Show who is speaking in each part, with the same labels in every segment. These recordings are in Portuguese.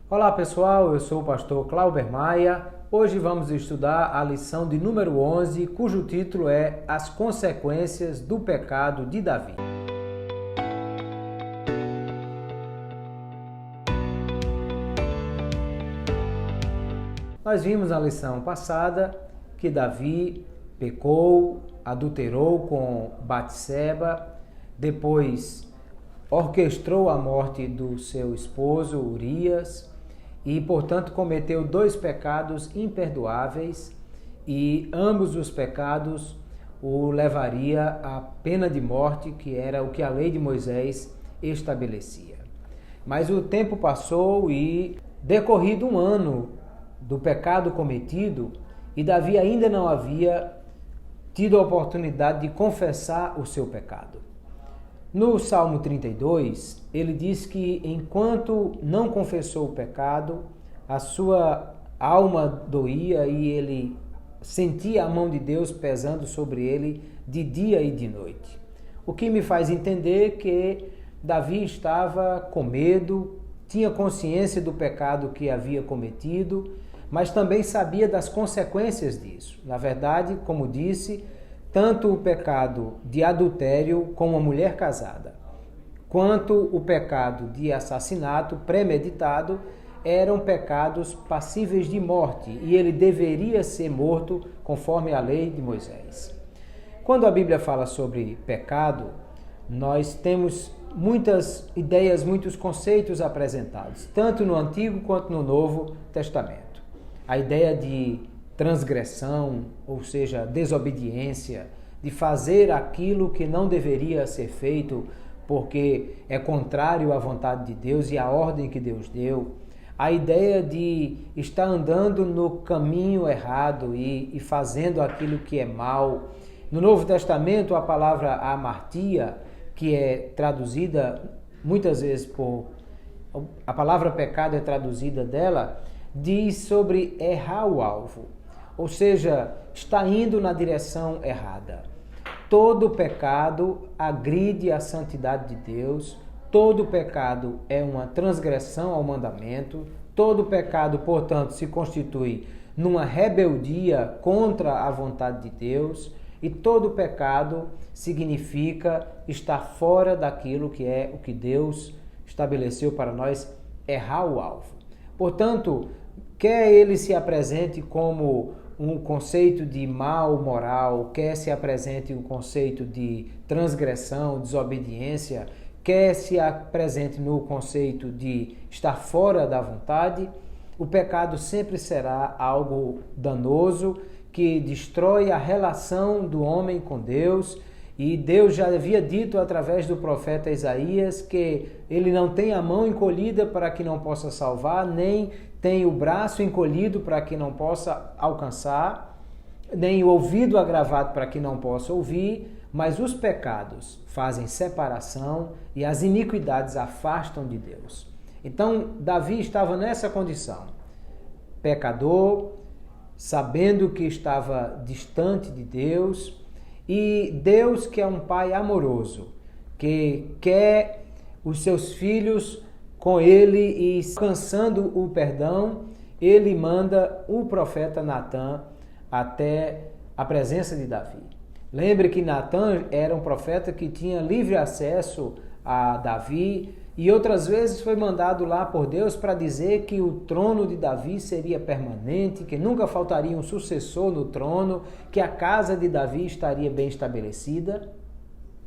Speaker 1: Olá pessoal, eu sou o pastor Clauber Maia. Hoje vamos estudar a lição de número 11, cujo título é As Consequências do Pecado de Davi. Nós vimos na lição passada que Davi pecou, adulterou com Batseba, depois orquestrou a morte do seu esposo Urias e, portanto, cometeu dois pecados imperdoáveis e ambos os pecados o levaria à pena de morte, que era o que a lei de Moisés estabelecia. Mas o tempo passou e, decorrido um ano do pecado cometido, e Davi ainda não havia tido a oportunidade de confessar o seu pecado. No Salmo 32, ele diz que enquanto não confessou o pecado, a sua alma doía e ele sentia a mão de Deus pesando sobre ele de dia e de noite. O que me faz entender que Davi estava com medo, tinha consciência do pecado que havia cometido, mas também sabia das consequências disso. Na verdade, como disse, tanto o pecado de adultério com uma mulher casada, quanto o pecado de assassinato premeditado eram pecados passíveis de morte e ele deveria ser morto conforme a lei de Moisés. Quando a Bíblia fala sobre pecado, nós temos muitas ideias, muitos conceitos apresentados, tanto no Antigo quanto no Novo Testamento. A ideia de transgressão, ou seja, desobediência, de fazer aquilo que não deveria ser feito porque é contrário à vontade de Deus e à ordem que Deus deu. A ideia de estar andando no caminho errado e fazendo aquilo que é mal. No Novo Testamento, a palavra amartia, que é traduzida muitas vezes a palavra pecado é traduzida dela, diz sobre errar o alvo, ou seja, está indo na direção errada. Todo pecado agride a santidade de Deus, todo pecado é uma transgressão ao mandamento, todo pecado, portanto, se constitui numa rebeldia contra a vontade de Deus e todo pecado significa estar fora daquilo que é o que Deus estabeleceu para nós, errar o alvo. Portanto, quer ele se apresente como um conceito de mal moral, quer se apresente um conceito de transgressão, desobediência, quer se apresente no conceito de estar fora da vontade, o pecado sempre será algo danoso que destrói a relação do homem com Deus. E Deus já havia dito através do profeta Isaías que ele não tem a mão encolhida para que não possa salvar, nem tem o braço encolhido para que não possa alcançar, nem o ouvido agravado para que não possa ouvir, mas os pecados fazem separação e as iniquidades afastam de Deus. Então, Davi estava nessa condição, pecador, sabendo que estava distante de Deus, e Deus, que é um pai amoroso, que quer os seus filhos com ele e alcançando o perdão, ele manda o profeta Natã até a presença de Davi. Lembre que Natã era um profeta que tinha livre acesso a Davi e outras vezes foi mandado lá por Deus para dizer que o trono de Davi seria permanente, que nunca faltaria um sucessor no trono, que a casa de Davi estaria bem estabelecida.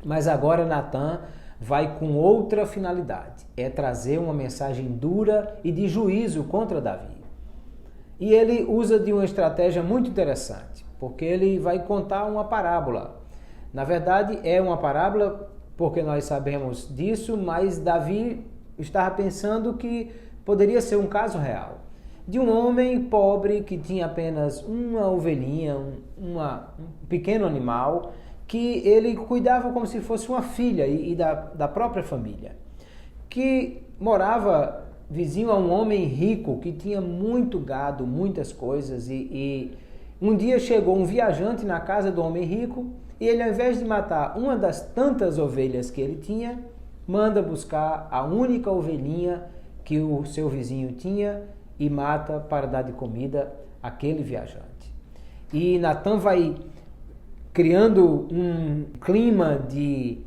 Speaker 1: Mas agora Natã vai com outra finalidade, é trazer uma mensagem dura e de juízo contra Davi. E ele usa de uma estratégia muito interessante, porque ele vai contar uma parábola. Na verdade, é uma parábola porque nós sabemos disso, mas Davi estava pensando que poderia ser um caso real. De um homem pobre que tinha apenas uma ovelhinha, um pequeno animal, que ele cuidava como se fosse uma filha e da própria família, que morava vizinho a um homem rico que tinha muito gado, muitas coisas, e um dia chegou um viajante na casa do homem rico e ele, ao invés de matar uma das tantas ovelhas que ele tinha, manda buscar a única ovelhinha que o seu vizinho tinha e mata para dar de comida àquele viajante. E Natan vai criando um clima de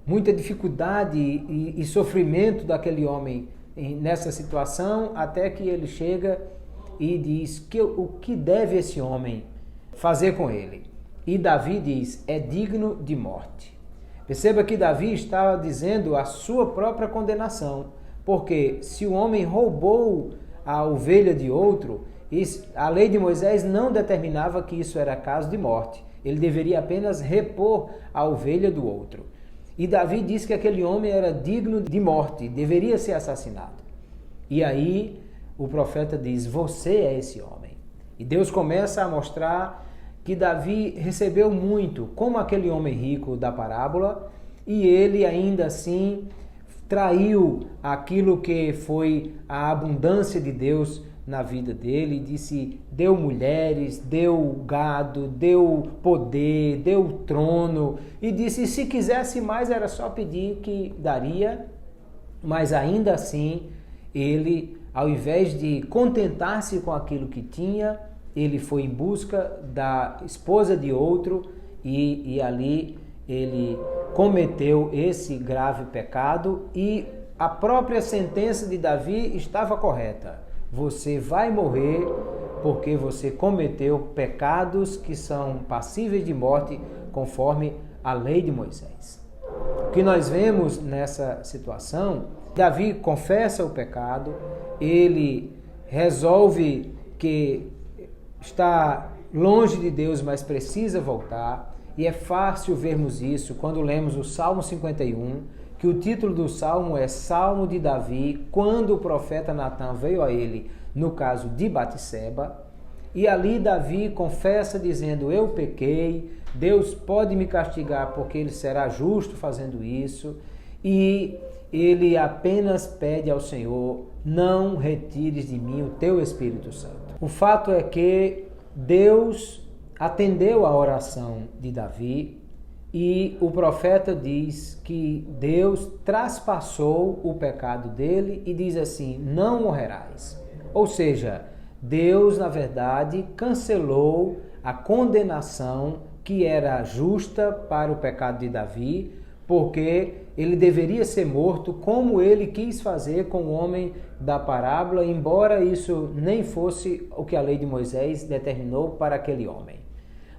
Speaker 1: muita dificuldade e sofrimento daquele homem nessa situação, até que ele chega e diz o que deve esse homem fazer com ele. E Davi diz, é digno de morte. Perceba que Davi estava dizendo a sua própria condenação, porque se o homem roubou a ovelha de outro, a lei de Moisés não determinava que isso era caso de morte. Ele deveria apenas repor a ovelha do outro. E Davi diz que aquele homem era digno de morte, deveria ser assassinado. E aí o profeta diz, você é esse homem. E Deus começa a mostrar que Davi recebeu muito, como aquele homem rico da parábola, e ele ainda assim traiu aquilo que foi a abundância de Deus na vida dele, disse, deu mulheres, deu gado, deu poder, deu trono, e disse, se quisesse mais era só pedir que daria, mas ainda assim ele, ao invés de contentar-se com aquilo que tinha, ele foi em busca da esposa de outro e ali ele cometeu esse grave pecado e a própria sentença de Davi estava correta. Você vai morrer porque você cometeu pecados que são passíveis de morte conforme a lei de Moisés. O que nós vemos nessa situação, Davi confessa o pecado, ele resolve que está longe de Deus, mas precisa voltar. E é fácil vermos isso quando lemos o Salmo 51, que o título do Salmo é Salmo de Davi, quando o profeta Natan veio a ele, no caso de Batseba. E ali Davi confessa dizendo, eu pequei, Deus pode me castigar porque ele será justo fazendo isso. E ele apenas pede ao Senhor, não retires de mim o teu Espírito Santo. O fato é que Deus atendeu a oração de Davi e o profeta diz que Deus traspassou o pecado dele e diz assim, não morrerás. Ou seja, Deus, na verdade, cancelou a condenação que era justa para o pecado de Davi, porque ele deveria ser morto como ele quis fazer com o homem da parábola, embora isso nem fosse o que a lei de Moisés determinou para aquele homem.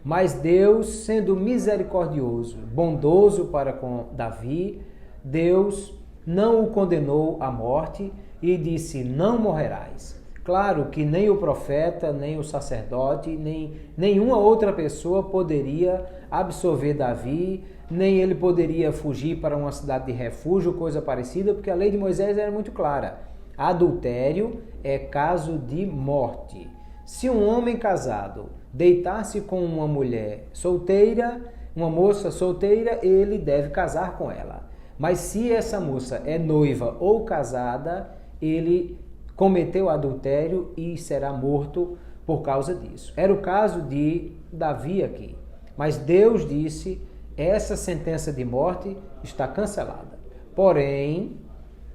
Speaker 1: Mas Deus, sendo misericordioso, bondoso para com Davi, Deus não o condenou à morte e disse, não morrerás. Claro que nem o profeta, nem o sacerdote, nem nenhuma outra pessoa poderia absolver Davi, nem ele poderia fugir para uma cidade de refúgio, coisa parecida, porque a lei de Moisés era muito clara. Adultério é caso de morte. Se um homem casado deitar-se com uma mulher solteira, uma moça solteira, ele deve casar com ela. Mas se essa moça é noiva ou casada, ele cometeu adultério e será morto por causa disso. Era o caso de Davi aqui. Mas Deus disse, essa sentença de morte está cancelada. Porém,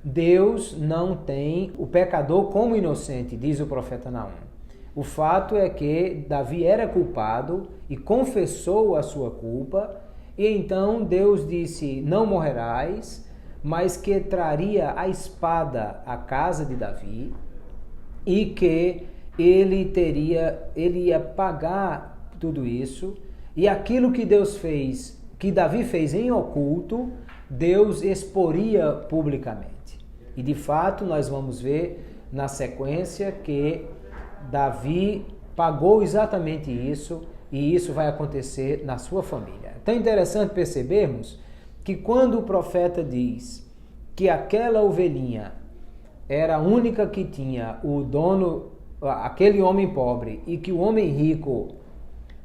Speaker 1: Deus não tem o pecador como inocente, diz o profeta Naum. O fato é que Davi era culpado e confessou a sua culpa, e então Deus disse, não morrerás, mas que traria a espada à casa de Davi e que ele ia pagar tudo isso, e aquilo que Deus fez, que Davi fez em oculto, Deus exporia publicamente. E de fato nós vamos ver na sequência que Davi pagou exatamente isso, e isso vai acontecer na sua família. Então é interessante percebermos que quando o profeta diz que aquela ovelhinha era a única que tinha o dono, aquele homem pobre, e que o homem rico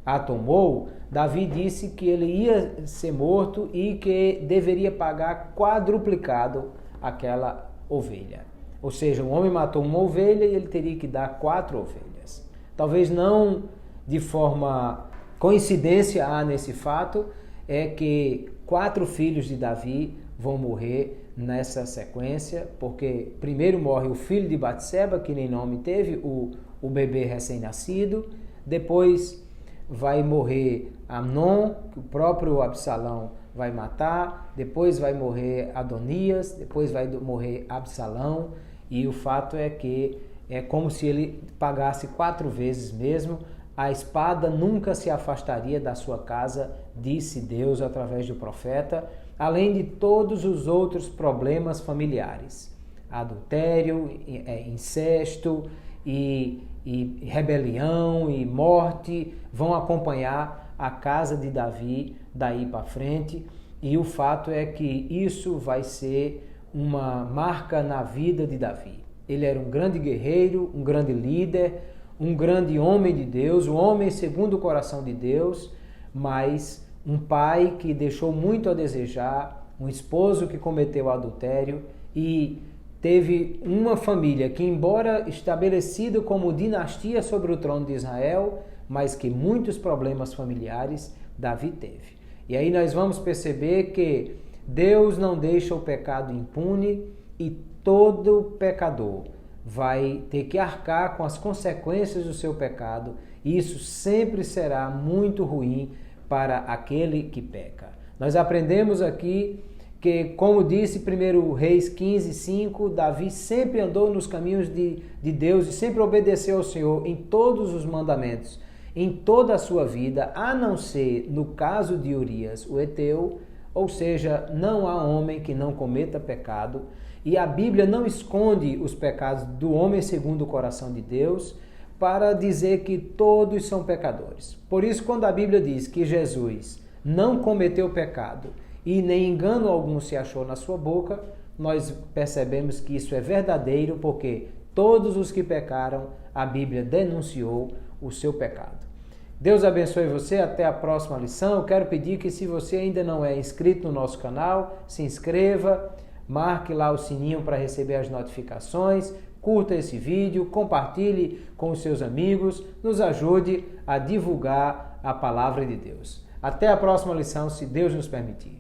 Speaker 1: a tomou, Davi disse que ele ia ser morto e que deveria pagar quadruplicado aquela ovelha. Ou seja, um homem matou uma ovelha e ele teria que dar 4 ovelhas. Talvez não de forma coincidência há nesse fato, é que 4 filhos de Davi vão morrer nessa sequência, porque primeiro morre o filho de Batseba, que nem nome teve, o bebê recém-nascido, depois vai morrer Amnon, que o próprio Absalão vai matar, depois vai morrer Adonias, depois vai morrer Absalão, e o fato é que é como se ele pagasse 4 vezes mesmo. A espada nunca se afastaria da sua casa, disse Deus através do profeta, além de todos os outros problemas familiares. Adultério, incesto e rebelião e morte vão acompanhar a casa de Davi daí para frente. E o fato é que isso vai ser uma marca na vida de Davi. Ele era um grande guerreiro, um grande líder, um grande homem de Deus, um homem segundo o coração de Deus, mas um pai que deixou muito a desejar, um esposo que cometeu adultério e teve uma família que, embora estabelecida como dinastia sobre o trono de Israel, mas que muitos problemas familiares Davi teve. E aí nós vamos perceber que Deus não deixa o pecado impune e todo pecador vai ter que arcar com as consequências do seu pecado, e isso sempre será muito ruim para aquele que peca. Nós aprendemos aqui que, como disse 1 Reis 15:5, Davi sempre andou nos caminhos de Deus e sempre obedeceu ao Senhor em todos os mandamentos, em toda a sua vida, a não ser no caso de Urias, o heteu, ou seja, não há homem que não cometa pecado. E a Bíblia não esconde os pecados do homem segundo o coração de Deus para dizer que todos são pecadores. Por isso, quando a Bíblia diz que Jesus não cometeu pecado e nem engano algum se achou na sua boca, nós percebemos que isso é verdadeiro, porque todos os que pecaram, a Bíblia denunciou o seu pecado. Deus abençoe você, até a próxima lição. Eu quero pedir que, se você ainda não é inscrito no nosso canal, se inscreva, marque lá o sininho para receber as notificações, curta esse vídeo, compartilhe com os seus amigos, nos ajude a divulgar a palavra de Deus. Até a próxima lição, se Deus nos permitir.